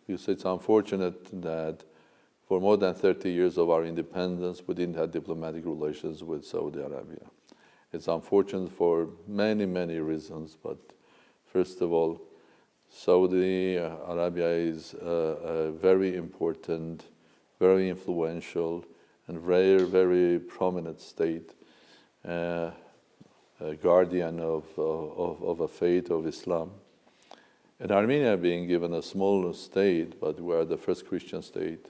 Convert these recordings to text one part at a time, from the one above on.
because it's unfortunate that for more than 30 years of our independence, we didn't have diplomatic relations with Saudi Arabia. It's unfortunate for many, many reasons, but first of all, Saudi Arabia is a very important, very influential, and very, very prominent state, a guardian of a faith of Islam. And Armenia being given a small state, but we are the first Christian state.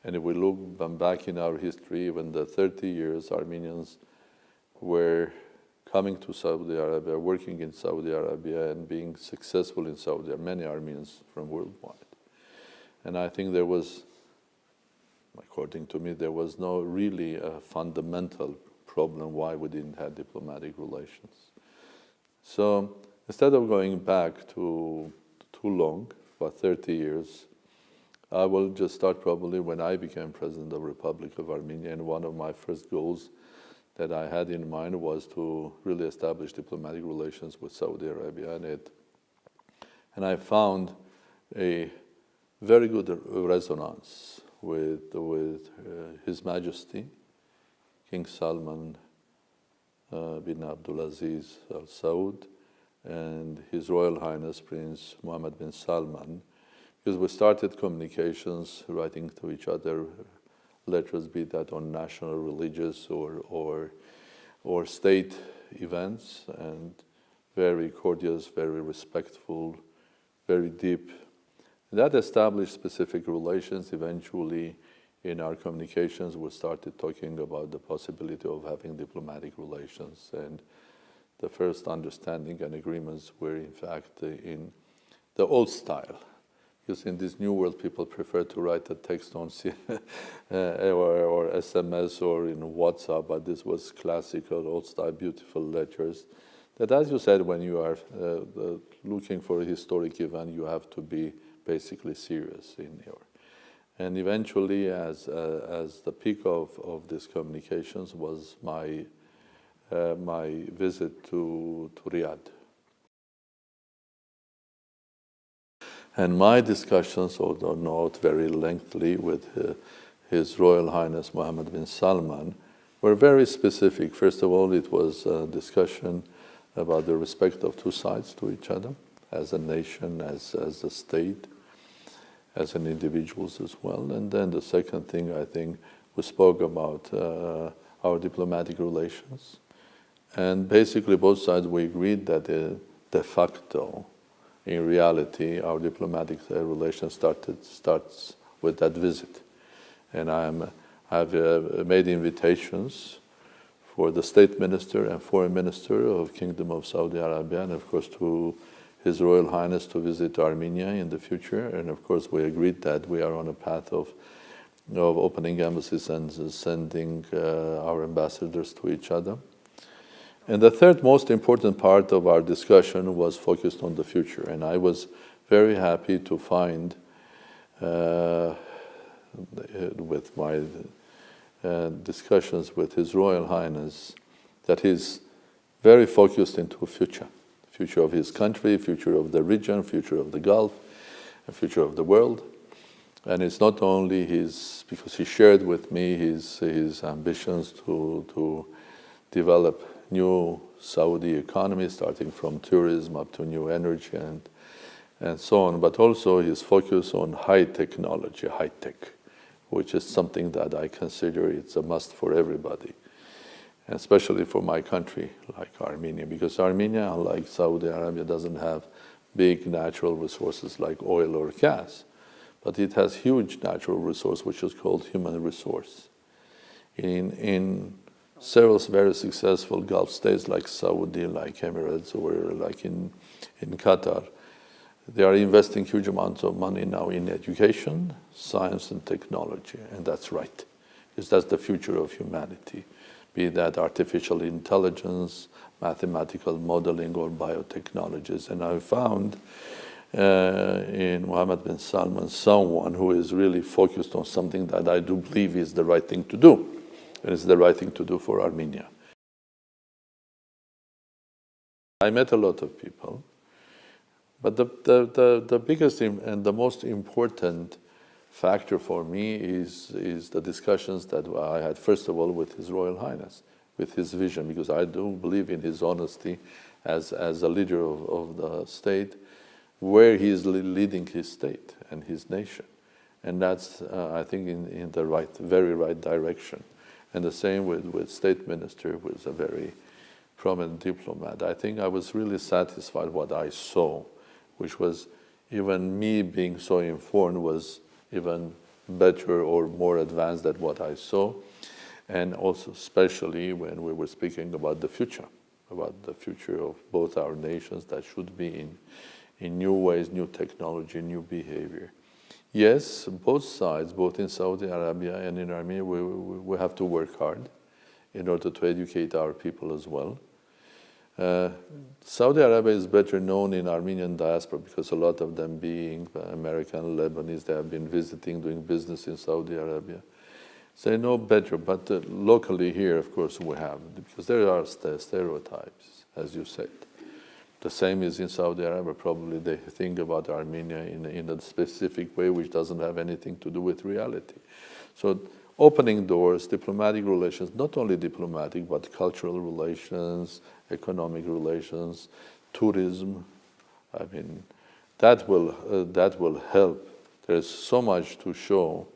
And if we look back in our history, even the 30 years, Armenians were coming to Saudi Arabia, working in Saudi Arabia, and being successful in Saudi Arabia, many Armenians from worldwide. And I think there was, according to me, there was no really a fundamental problem why we didn't have diplomatic relations. So instead of going back to too long, about 30 years, I will just start probably when I became president of the Republic of Armenia, and one of my first goals that I had in mind was to really establish diplomatic relations with Saudi Arabia. And I found a very good resonance with His Majesty, King Salman bin Abdulaziz Al Saud, and His Royal Highness Prince Mohammed bin Salman, because we started communications, writing to each other letters, be that on national, religious, or state events, and very courteous, very respectful, very deep. That established specific relations. Eventually, in our communications, we started talking about the possibility of having diplomatic relations, and the first understanding and agreements were, in fact, in the old style. Because in this new world, people prefer to write a text on or SMS or in WhatsApp, but this was classical, old-style, beautiful letters. That, as you said, when you are looking for a historic event, you have to be basically serious in your. And eventually, as the peak of these communications was my visit to Riyadh. And my discussions, although not very lengthy, with His Royal Highness Mohammed bin Salman were very specific. First of all, it was a discussion about the respect of two sides to each other, as a nation, as a state, as an individuals as well. And then the second thing, I think, we spoke about our diplomatic relations. And basically, both sides, we agreed that de facto, in reality, our diplomatic relations starts with that visit. And I've made invitations for the State Minister and Foreign Minister of Kingdom of Saudi Arabia, and of course to His Royal Highness to visit Armenia in the future. And of course, we agreed that we are on a path of opening embassies and sending our ambassadors to each other. And the third most important part of our discussion was focused on the future. And I was very happy to find, with my discussions with His Royal Highness, that he's very focused into future of his country, future of the region, future of the Gulf, and future of the world. And it's not only because he shared with me his ambitions to develop new Saudi economy, starting from tourism up to new energy and so on, but also his focus on high technology, high tech, which is something that I consider it's a must for everybody, especially for my country like Armenia, because Armenia, unlike Saudi Arabia, doesn't have big natural resources like oil or gas, but it has huge natural resource, which is called human resource. In several very successful Gulf states like Saudi, like Emirates, or like in Qatar, they are investing huge amounts of money now in education, science, and technology, and that's right, because that's the future of humanity, be that artificial intelligence, mathematical modeling, or biotechnologies. And I found in Mohammed bin Salman someone who is really focused on something that I do believe is the right thing to do. It is the right thing to do for Armenia. I met a lot of people. But the biggest and the most important factor for me is the discussions that I had, first of all, with His Royal Highness, with his vision, because I do believe in his honesty as a leader of the state, where he is leading his state and his nation. And that's, I think, in the very right direction. And the same with State Minister, who is a very prominent diplomat. I think I was really satisfied what I saw, which was even me being so informed was even better or more advanced than what I saw. And also especially when we were speaking about the future of both our nations that should be in new ways, new technology, new behavior. Yes, both sides, both in Saudi Arabia and in Armenia, we have to work hard in order to educate our people as well. Saudi Arabia is better known in Armenian diaspora because a lot of them being American, Lebanese, they have been visiting, doing business in Saudi Arabia. So they know better, but locally here, of course, we have, because there are stereotypes, as you said. The same is in Saudi Arabia. Probably they think about Armenia in a specific way which doesn't have anything to do with reality. So opening doors, diplomatic relations, not only diplomatic, but cultural relations, economic relations, tourism, I mean, that will help. There's so much to show